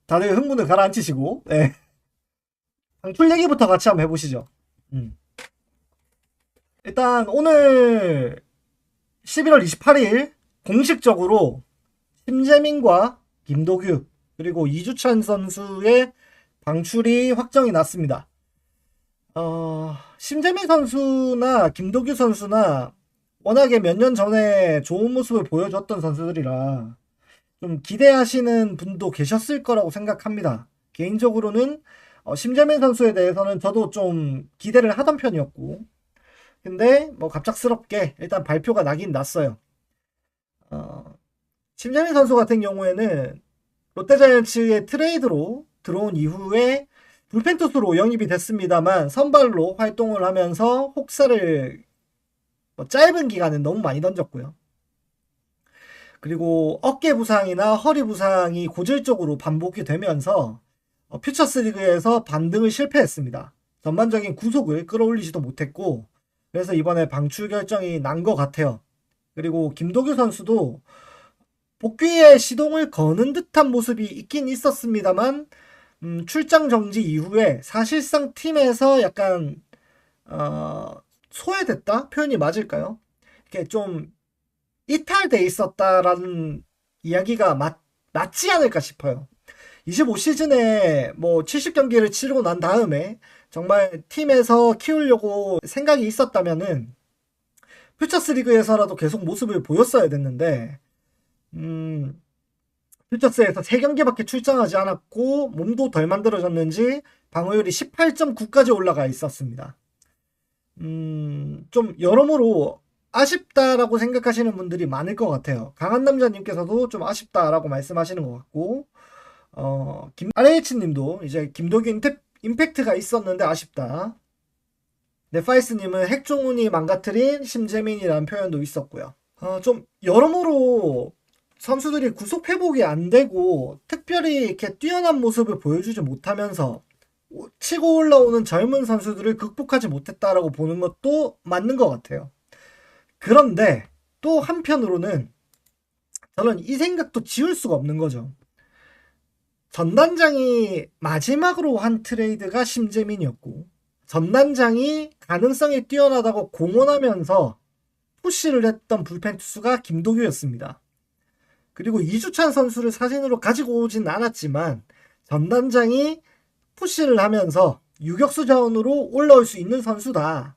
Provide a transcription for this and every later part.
다들 흥분을 가라앉히시고, 네. 방출 얘기부터 같이 한번 해보시죠. 음. 일단 오늘 11월 28일 공식적으로 심재민과 김도규 그리고 이주찬 선수의 방출이 확정이 났습니다. 심재민 선수나 김도규 선수나 워낙에 몇 년 전에 좋은 모습을 보여줬던 선수들이라 좀 기대하시는 분도 계셨을 거라고 생각합니다. 개인적으로는 심재민 선수에 대해서는 저도 좀 기대를 하던 편이었고, 근데 뭐 갑작스럽게 일단 발표가 나긴 났어요. 어, 심재민 선수 같은 경우에는 롯데자이언츠의 트레이드로 들어온 이후에 불펜 투수로 영입이 됐습니다만 선발로 활동을 하면서 혹사를 짧은 기간은 너무 많이 던졌고요. 그리고 어깨 부상이나 허리 부상이 고질적으로 반복이 되면서 퓨처스 리그에서 반등을 실패했습니다. 전반적인 구속을 끌어올리지도 못했고, 그래서 이번에 방출 결정이 난 것 같아요. 그리고 김도규 선수도 복귀의 시동을 거는 듯한 모습이 있긴 있었습니다만 출장 정지 이후에 사실상 팀에서 약간 소외됐다? 표현이 맞을까요? 이렇게 좀 이탈돼 있었다라는 이야기가 맞지 않을까 싶어요. 25시즌에 뭐 70경기를 치르고 난 다음에 정말 팀에서 키우려고 생각이 있었다면은 퓨처스 리그에서라도 계속 모습을 보였어야 됐는데 퓨처스에서 3경기밖에 출장하지 않았고 몸도 덜 만들어졌는지 방어율이 18.9까지 올라가 있었습니다. 좀 여러모로 아쉽다라고 생각하시는 분들이 많을 것 같아요. 강한 남자님께서도 좀 아쉽다라고 말씀하시는 것 같고, RH님도 이제 김도규 임팩트가 있었는데 아쉽다. 네파이스님은 핵종훈이 망가뜨린 심재민이라는 표현도 있었고요. 좀 여러모로 선수들이 구속 회복이 안 되고 특별히 이렇게 뛰어난 모습을 보여주지 못하면서 치고 올라오는 젊은 선수들을 극복하지 못했다라고 보는 것도 맞는 것 같아요. 그런데 또 한편으로는 저는 이 생각도 지울 수가 없는 거죠. 전단장이 마지막으로 한 트레이드가 심재민이었고, 전단장이 가능성이 뛰어나다고 공언하면서 푸시를 했던 불펜 투수가 김도규였습니다. 그리고 이주찬 선수를 사진으로 가지고 오진 않았지만 전단장이 푸시를 하면서 유격수 자원으로 올라올 수 있는 선수다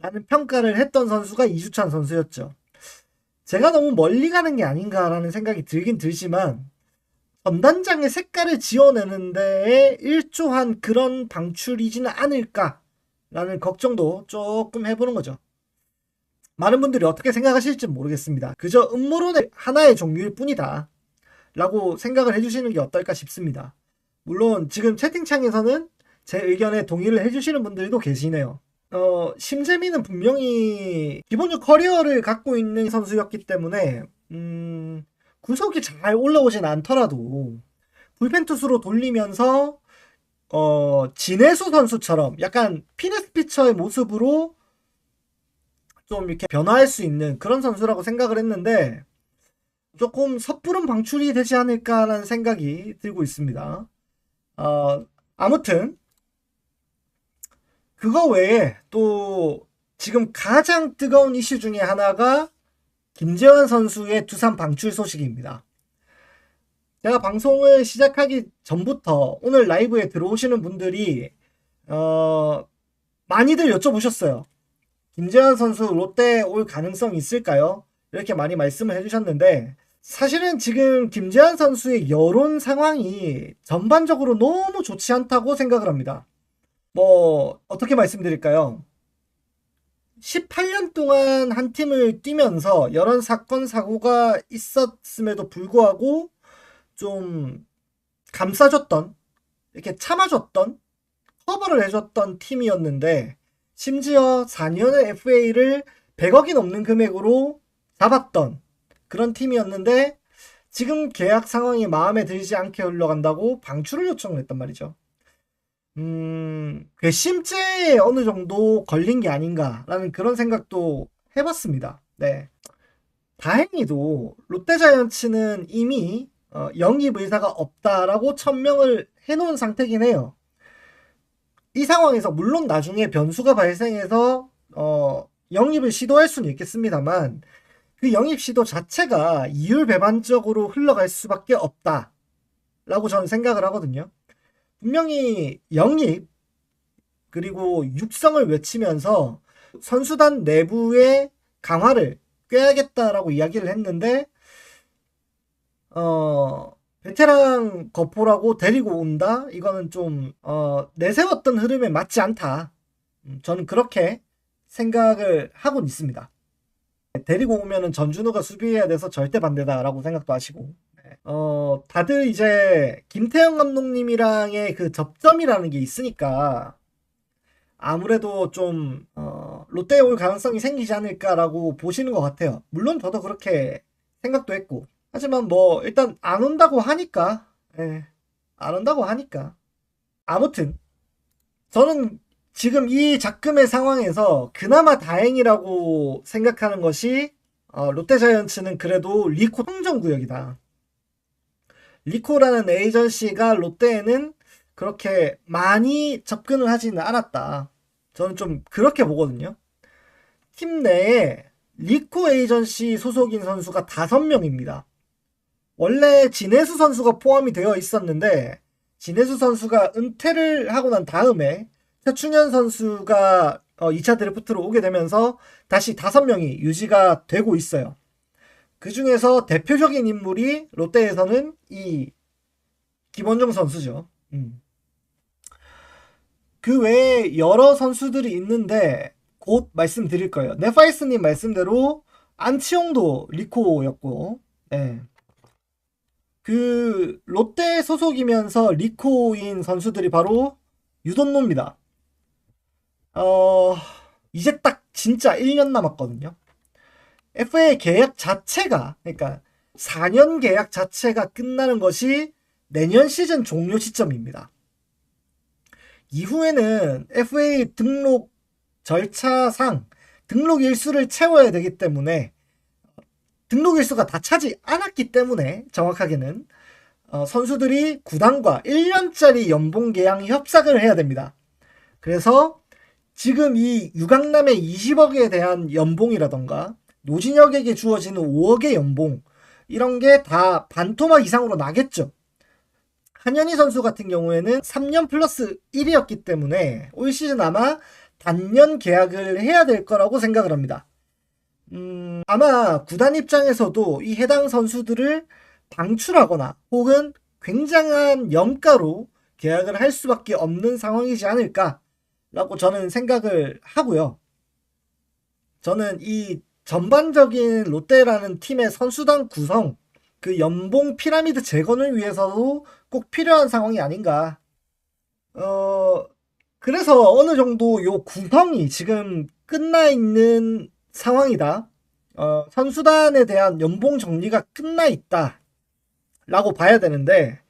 라는 평가를 했던 선수가 이주찬 선수였죠. 제가 너무 멀리 가는 게 아닌가라는 생각이 들긴 들지만 전단장의 색깔을 지어내는 데에 일조한 그런 방출이지는 않을까라는 걱정도 조금 해보는 거죠. 많은 분들이 어떻게 생각하실지 모르겠습니다. 그저 음모론의 하나의 종류일 뿐이다 라고 생각을 해주시는 게 어떨까 싶습니다. 물론 지금 채팅창에서는 제 의견에 동의를 해주시는 분들도 계시네요. 심재민은 분명히 기본적 커리어를 갖고 있는 선수였기 때문에 구속이 잘 올라오진 않더라도 불펜 투수로 돌리면서 진해수 선수처럼 약간 피네스 피처의 모습으로 좀 이렇게 변화할 수 있는 그런 선수라고 생각을 했는데 조금 섣부른 방출이 되지 않을까라는 생각이 들고 있습니다. 아무튼 그거 외에 또 지금 가장 뜨거운 이슈 중에 하나가 김재환 선수의 두산 방출 소식입니다. 제가 방송을 시작하기 전부터 오늘 라이브에 들어오시는 분들이 많이들 여쭤보셨어요. 김재환 선수 롯데 올 가능성 있을까요? 이렇게 많이 말씀을 해주셨는데 사실은 지금 김재환 선수의 여론 상황이 전반적으로 너무 좋지 않다고 생각을 합니다. 뭐 어떻게 말씀드릴까요? 18년 동안 한 팀을 뛰면서 여러 사건 사고가 있었음에도 불구하고 좀 감싸줬던, 이렇게 참아줬던, 커버를 해줬던 팀이었는데 심지어 4년의 FA를 100억이 넘는 금액으로 잡았던 그런 팀이었는데 지금 계약 상황이 마음에 들지 않게 흘러간다고 방출을 요청을 했단 말이죠. 괘씸죄에 어느 정도 걸린 게 아닌가라는 그런 생각도 해봤습니다. 네. 다행히도 롯데자이언츠는 이미 영입 의사가 없다라고 천명을 해놓은 상태긴 해요. 이 상황에서 물론 나중에 변수가 발생해서 영입을 시도할 수는 있겠습니다만 그 영입 시도 자체가 이율배반적으로 흘러갈 수밖에 없다라고 저는 생각을 하거든요. 분명히 영입 그리고 육성을 외치면서 선수단 내부의 강화를 꾀하겠다라고 이야기를 했는데 베테랑 거포라고 데리고 온다? 이거는 좀 내세웠던 흐름에 맞지 않다. 저는 그렇게 생각을 하고 있습니다. 데리고 오면은 전준우가 수비해야 돼서 절대 반대다라고 생각도 하시고. 다들 이제 김태형 감독님이랑의 그 접점이라는 게 있으니까 아무래도 좀 롯데에 올 가능성이 생기지 않을까라고 보시는 것 같아요. 물론 저도 그렇게 생각도 했고. 하지만 뭐 일단 안 온다고 하니까 안 온다고 하니까 아무튼 저는 지금 이 작금의 상황에서 그나마 다행이라고 생각하는 것이 롯데자이언츠는 그래도 리코 통정구역이다. 리코라는 에이전시가 롯데에는 그렇게 많이 접근을 하지는 않았다. 저는 좀 그렇게 보거든요. 팀 내에 리코 에이전시 소속인 선수가 5명입니다. 원래 진해수 선수가 포함이 되어 있었는데 진해수 선수가 은퇴를 하고 난 다음에 최충현 선수가 2차 드래프트로 오게 되면서 다시 5명이 유지가 되고 있어요. 그 중에서 대표적인 인물이 롯데에서는 이 김원중 선수죠. 그 외에 여러 선수들이 있는데 곧 말씀드릴 거예요. 네파이스님 말씀대로 안치홍도 리코였고, 그 롯데 소속이면서 리코인 선수들이 바로 유돈노입니다. 이제 딱 진짜 1년 남았거든요. FA 계약 자체가, 그러니까 4년 계약 자체가 끝나는 것이 내년 시즌 종료 시점입니다. 이후에는 FA 등록 절차상 등록 일수를 채워야 되기 때문에 등록 일수가 다 차지 않았기 때문에 정확하게는 선수들이 구단과 1년짜리 연봉 계약 협상을 해야 됩니다. 그래서 지금 이 유강남의 20억에 대한 연봉이라던가 노진혁에게 주어지는 5억의 연봉 이런 게 다 반토막 이상으로 나겠죠. 한현희 선수 같은 경우에는 3년 플러스 1이었기 때문에 올 시즌 아마 단년 계약을 해야 될 거라고 생각을 합니다. 아마 구단 입장에서도 이 해당 선수들을 방출하거나 혹은 굉장한 염가로 계약을 할 수밖에 없는 상황이지 않을까라고 저는 생각을 하고요. 저는 이 전반적인 롯데라는 팀의 선수단 구성, 그 연봉 피라미드 재건을 위해서도 꼭 필요한 상황이 아닌가. 그래서 어느 정도 요 구성이 지금 끝나 있는 상황이다. 선수단에 대한 연봉 정리가 끝나 있다. 라고 봐야 되는데,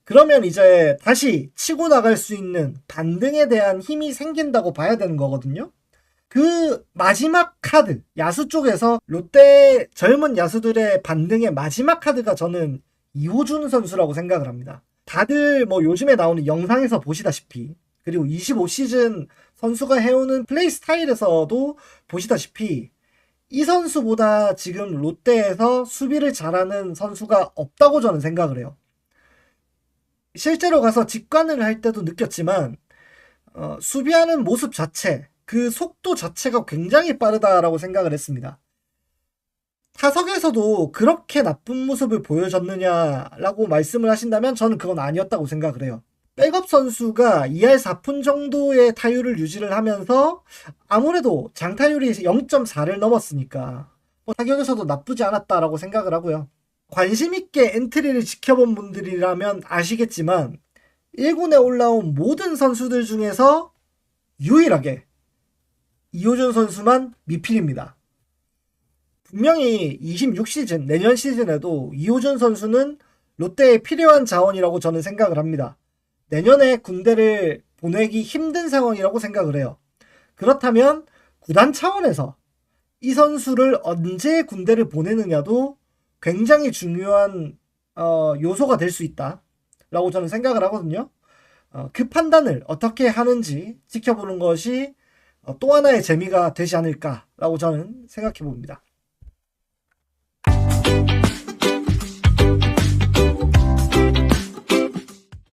그러면 이제 다시 치고 나갈 수 있는 반등에 대한 힘이 생긴다고 봐야 되는 거거든요. 그 마지막 카드, 야수 쪽에서 롯데 젊은 야수들의 반등의 마지막 카드가 저는 이호준 선수라고 생각을 합니다. 다들 뭐 요즘에 나오는 영상에서 보시다시피, 그리고 25시즌 선수가 해오는 플레이 스타일에서도 보시다시피 이 선수보다 지금 롯데에서 수비를 잘하는 선수가 없다고 저는 생각을 해요. 실제로 가서 직관을 할 때도 느꼈지만 수비하는 모습 자체, 그 속도 자체가 굉장히 빠르다라고 생각을 했습니다. 타석에서도 그렇게 나쁜 모습을 보여줬느냐라고 말씀을 하신다면 저는 그건 아니었다고 생각을 해요. 백업 선수가 2할 4푼 정도의 타율을 유지를 하면서 아무래도 장타율이 0.4를 넘었으니까 타격에서도 나쁘지 않았다라고 생각을 하고요. 관심 있게 엔트리를 지켜본 분들이라면 아시겠지만 1군에 올라온 모든 선수들 중에서 유일하게 이호준 선수만 미필입니다. 분명히 26시즌, 내년 시즌에도 이호준 선수는 롯데에 필요한 자원이라고 저는 생각을 합니다. 내년에 군대를 보내기 힘든 상황이라고 생각을 해요. 그렇다면 구단 차원에서 이 선수를 언제 군대를 보내느냐도 굉장히 중요한 요소가 될 수 있다라고 저는 생각을 하거든요. 그 판단을 어떻게 하는지 지켜보는 것이 또 하나의 재미가 되지 않을까라고 저는 생각해 봅니다.